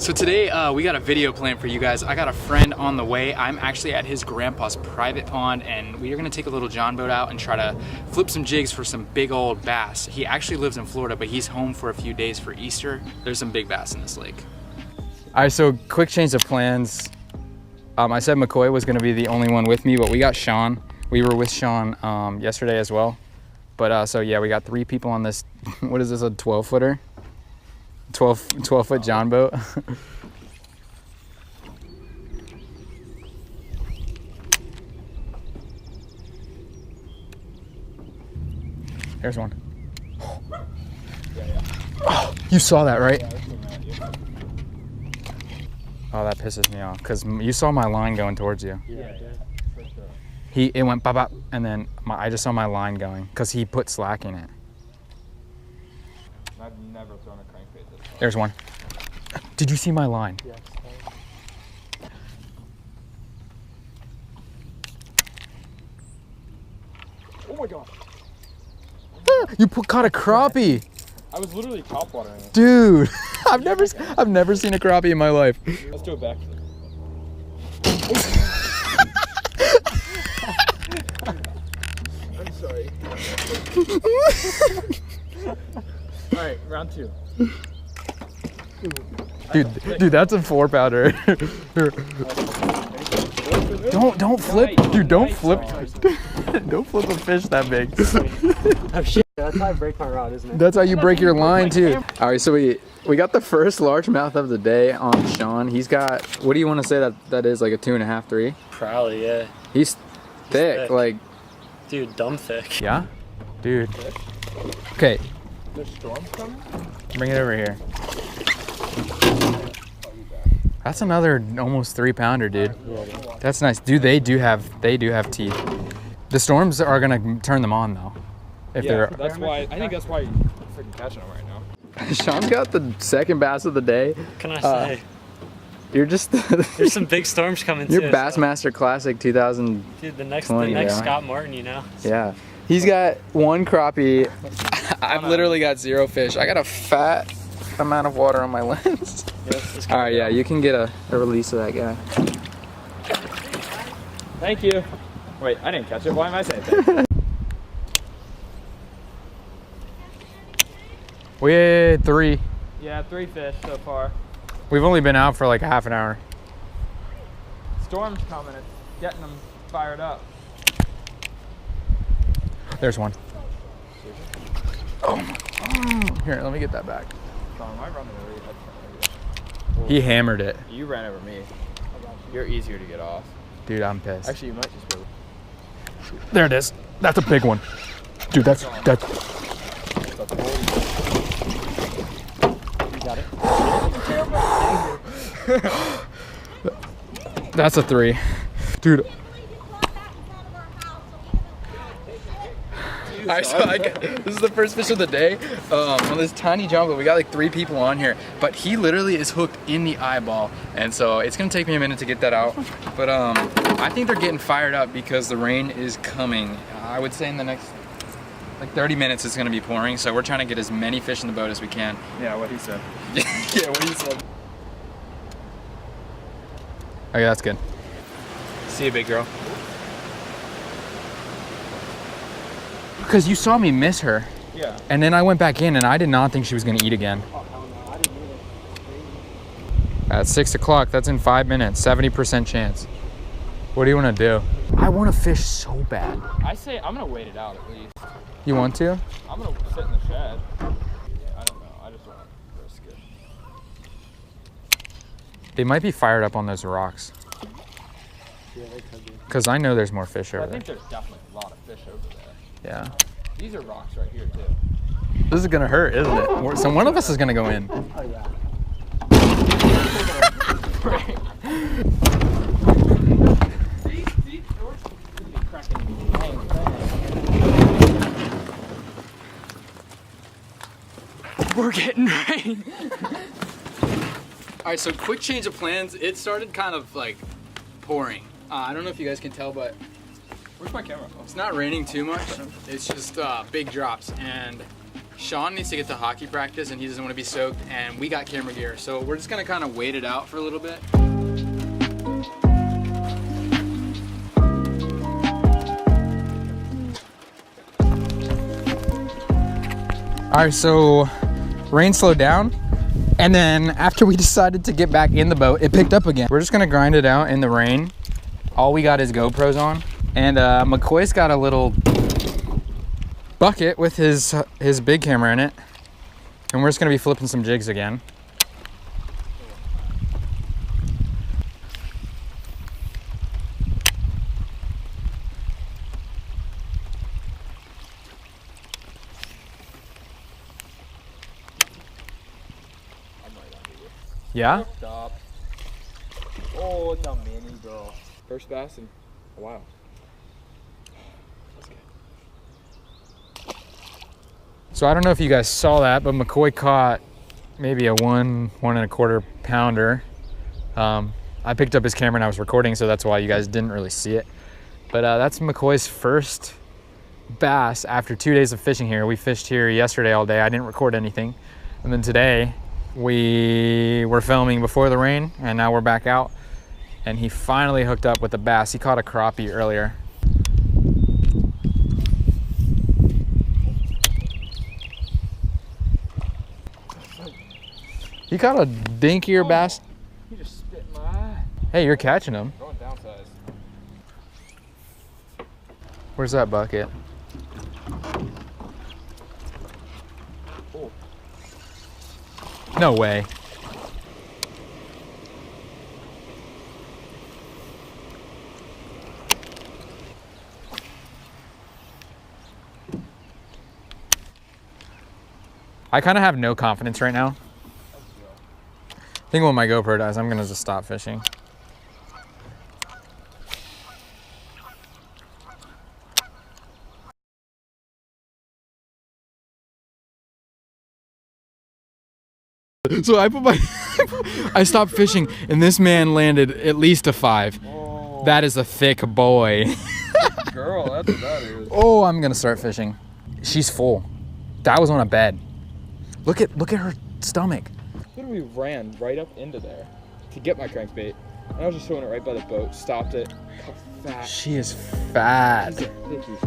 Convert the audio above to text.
So today we got a video plan for you guys. I got a friend on the way. I'm actually at his grandpa's private pond and we are gonna take a little John boat out and try to flip some jigs for some big old bass. He actually lives in Florida, but he's home for a few days for Easter. There's some big bass in this lake. All right, so quick change of plans. I said McCoy was gonna be the only one with me, but we got Sean. We were with Sean yesterday as well. But so yeah, we got 3 people on this, what is this, a 12-footer? 12-foot John boat. There's one. Oh, you saw that, right? Oh, that pisses me off because you saw my line going towards you. Yeah, for sure. It went bop bop, and then I just saw my line going because he put slack in it. I've never thrown a crankbait this far. There's one. Did you see my line? Yes. Oh my god. You caught a crappie. I was literally top watering it. Dude, I've never seen a crappie in my life. Let's do a backflip. I'm sorry. All right, round 2. Dude, that's a 4-pounder. Don't flip, dude. Don't flip. Don't flip a fish that big. Oh shit, that's how I break my rod, isn't it? That's how you break your line too. All right, so we got the first largemouth of the day on Sean. He's got, what do you want to say that is, like a 2.5, 3? Probably, yeah. He's thick, like. Dude, dumb thick. Yeah, dude. Okay. There's storms coming? Bring it over here. That's another almost 3-pounder, dude. That's nice, dude. They do have teeth. The storms are gonna turn them on though. If Yeah, they're. that's why. I think that's why you're freaking catching them right now. Sean's got the second bass of the day. What can I say? You're just. There's some big storms coming too. You're Bassmaster Classic 2000. Dude, the next yeah. Scott Martin, you know. Yeah. He's got 1 crappie. I've literally got 0 fish. I got a fat amount of water on my lens. All right, yeah, you can get a release of that guy. Thank you. Wait, I didn't catch it. Why am I saying that? We had 3. Yeah, 3 fish so far. We've only been out for like half an hour. Storm's coming. It's getting them fired up. There's one. Oh, here, let me get that back. Sean, am I running over your head? He hammered it. You ran over me. You're easier to get off. Dude, I'm pissed. Actually, you might just be. There it is. That's a big one. Dude, that's. You got it? That's a 3. Dude. Alright, so this is the first fish of the day on this tiny jungle. We got like 3 people on here, but he literally is hooked in the eyeball, and so it's gonna take me a minute to get that out. But I think they're getting fired up because the rain is coming. I would say in the next like 30 minutes it's gonna be pouring, so we're trying to get as many fish in the boat as we can. Yeah, what he said. Yeah, what he said. Okay, that's good. See you, big girl. Because you saw me miss her. Yeah. And then I went back in and I did not think she was gonna eat again. Oh, hell no, I didn't either. At 6 o'clock, that's in 5 minutes, 70% chance. What do you wanna do? I wanna fish so bad. I say I'm gonna wait it out at least. You want to? I'm gonna sit in the shed. Yeah, I don't know. I just want to risk it. They might be fired up on those rocks. Yeah, they could be. Because I know there's more fish over I there. think there's definitely a lot of fish over there. Yeah. These are rocks right here too. This is gonna hurt, isn't it? So one of us is gonna go in. Oh yeah. We're getting rain. All right, so quick change of plans. It started kind of like pouring. I don't know if you guys can tell, but Where's my camera? it's not raining too much. It's just big drops. And Sean needs to get to hockey practice and he doesn't want to be soaked, and we got camera gear. So we're just gonna kind of wait it out for a little bit. All right, so rain slowed down. And then after we decided to get back in the boat, it picked up again. We're just gonna grind it out in the rain. All we got is GoPros on. And McCoy's got a little bucket with his big camera in it. And we're just gonna be flipping some jigs again. Yeah? Stop. Oh, it's a mini, bro. First bass in a while. So I don't know if you guys saw that, but McCoy caught maybe a 1.25 pounder. I picked up his camera and I was recording, so that's why you guys didn't really see it. But that's McCoy's first bass after 2 days of fishing here. We fished here yesterday all day. I didn't record anything. And then today we were filming before the rain, and now we're back out. And he finally hooked up with a bass. He caught a crappie earlier. He caught a dinkier bass. He just spit in my eye. Hey, you're catching him. Going downsize. Where's that bucket? Oh. No way. I kind of have no confidence right now. I think when my GoPro dies, I'm gonna just stop fishing. So I put my, I stopped fishing, and this man landed at least a 5. Oh. That is a thick boy. Girl, that's what that is. Oh, I'm gonna start fishing. She's full. That was on a bed. Look at her stomach. Literally ran right up into there to get my crankbait. And I was just throwing it right by the boat. Stopped it. How fat. She is fat. She's a thicky.